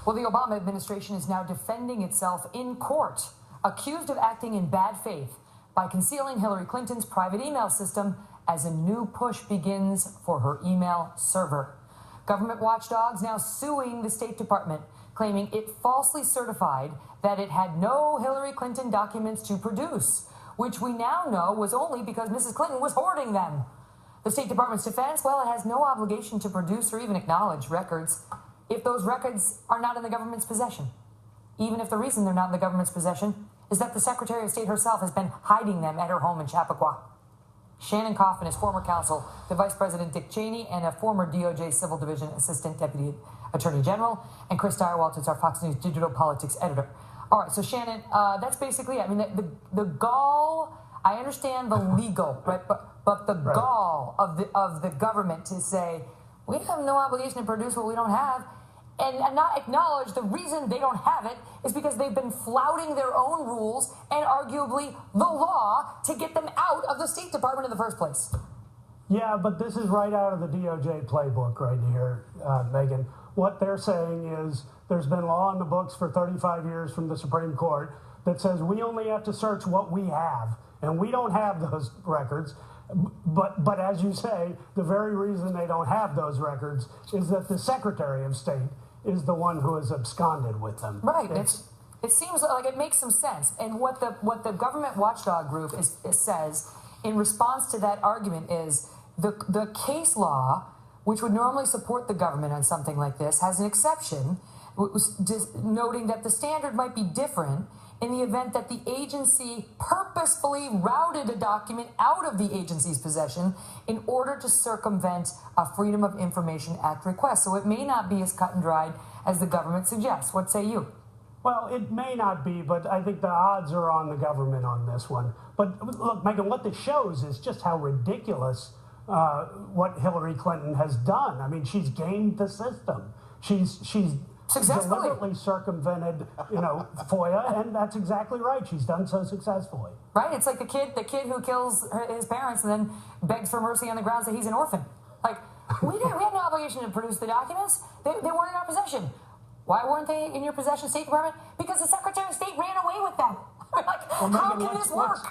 Well, the Obama administration is now defending itself in court, accused of acting in bad faith by concealing Hillary Clinton's private email system as a new push begins for her email server. Government watchdogs now suing the State Department, claiming it falsely certified that it had no Hillary Clinton documents to produce, which we now know was only because Mrs. Clinton was hoarding them. The State Department's defense, well, it has no obligation to produce or even acknowledge records if those records are not in the government's possession. Even if the reason they're not in the government's possession is that the Secretary of State herself has been hiding them at her home in Chappaqua. Shannon Coffin is former counsel to Vice President Dick Cheney and a former DOJ Civil Division Assistant Deputy Attorney General. And Chris Direwalt is our Fox News digital politics editor. All right, so Shannon, that's basically it. I mean, the gall, I understand the legal, right? But the gall of the government to say, we have no obligation to produce what we don't have, and not acknowledge the reason they don't have it is because they've been flouting their own rules and arguably the law to get them out of the State Department in the first place. Yeah, but this is right out of the DOJ playbook right here, Megan. What they're saying is there's been law in the books for 35 years from the Supreme Court that says we only have to search what we have, and we don't have those records. But as you say, the very reason they don't have those records is that the Secretary of State is the one who has absconded with them. Right. It seems like it makes some sense. And what the government watchdog group says in response to that argument is the case law, which would normally support the government on something like this, has an exception, just noting that the standard might be different in the event that the agency purposefully routed a document out of the agency's possession in order to circumvent a Freedom of Information Act request. So it may not be as cut and dried as the government suggests. What say you? Well, it may not be, but I think the odds are on the government on this one. But look, Megan, what this shows is just how ridiculous what Hillary Clinton has done. I mean, she's gamed the system. She's deliberately circumvented, FOIA, and that's exactly right. She's done so successfully. Right? It's like the kid who kills his parents and then begs for mercy on the grounds that he's an orphan. Like, we had no obligation to produce the documents. They weren't in our possession. Why weren't they in your possession, State Department? Because the Secretary of State ran away with them. How can this work?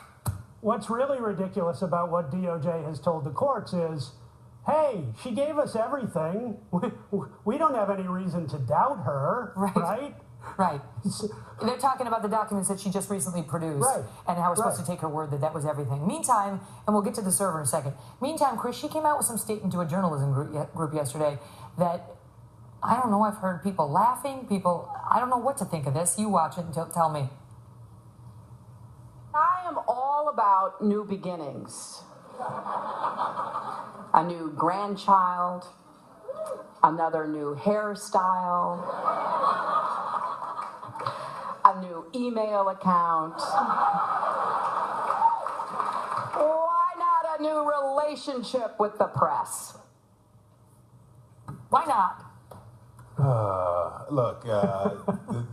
What's really ridiculous about what DOJ has told the courts is, hey, she gave us everything. We don't have any reason to doubt her, right? Right. They're talking about the documents that she just recently produced and how we're supposed to take her word that that was everything. Meantime, and we'll get to the server in a second. Meantime, Chris, she came out with some statement to a journalism group yesterday that, I don't know, I've heard people laughing, I don't know what to think of this. You watch it and tell me. I am all about new beginnings. A new grandchild, another new hairstyle, a new email account. Why not a new relationship with the press? Why not? Look,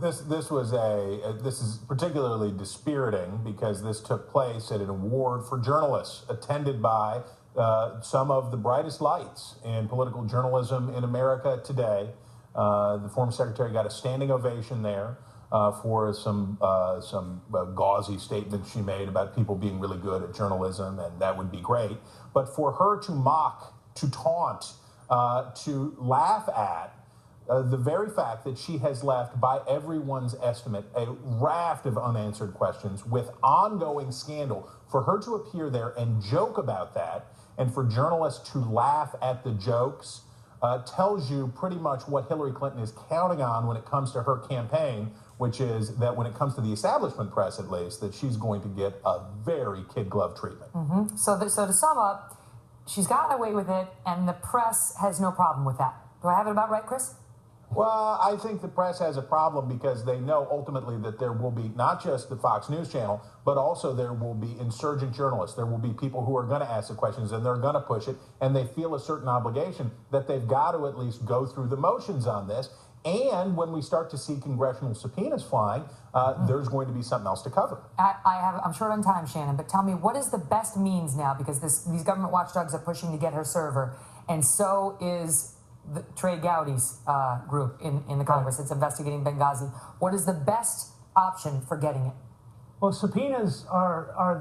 this is particularly dispiriting because this took place at an award for journalists attended by some of the brightest lights in political journalism in America today. The former secretary got a standing ovation there for some gauzy statements she made about people being really good at journalism, and that would be great. But for her to mock, to taunt, to laugh at the very fact that she has left, by everyone's estimate, a raft of unanswered questions with ongoing scandal, for her to appear there and joke about that, and for journalists to laugh at the jokes, tells you pretty much what Hillary Clinton is counting on when it comes to her campaign, which is that when it comes to the establishment press, at least, that she's going to get a very kid glove treatment. Mm-hmm. So to sum up, she's gotten away with it, and the press has no problem with that. Do I have it about right, Chris? Well, I think the press has a problem because they know ultimately that there will be not just the Fox News channel, but also there will be insurgent journalists. There will be people who are going to ask the questions and they're going to push it, and they feel a certain obligation that they've got to at least go through the motions on this. And when we start to see congressional subpoenas flying, there's going to be something else to cover. I'm short on time, Shannon, but tell me, what is the best means now? Because these government watchdogs are pushing to get her server, and so is Trey Gowdy's group in the Congress that's investigating Benghazi. What is the best option for getting it? Well, subpoenas are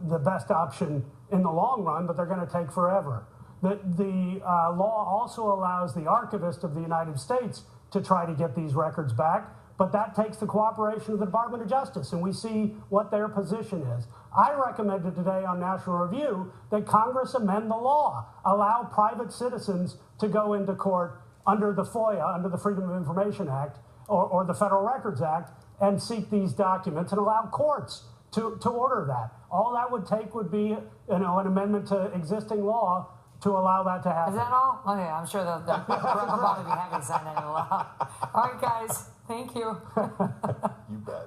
the best option in the long run, but they're going to take forever. The law also allows the archivist of the United States to try to get these records back, but that takes the cooperation of the Department of Justice, and we see what their position is. I recommended today on National Review that Congress amend the law, allow private citizens to go into court under the FOIA, under the Freedom of Information Act, or the Federal Records Act, and seek these documents and allow courts to order that. All that would take would be an amendment to existing law to allow that to happen. Is that all? Okay, I'm sure they'll probably be happy to sign that into law. All right, guys. Thank you. You bet.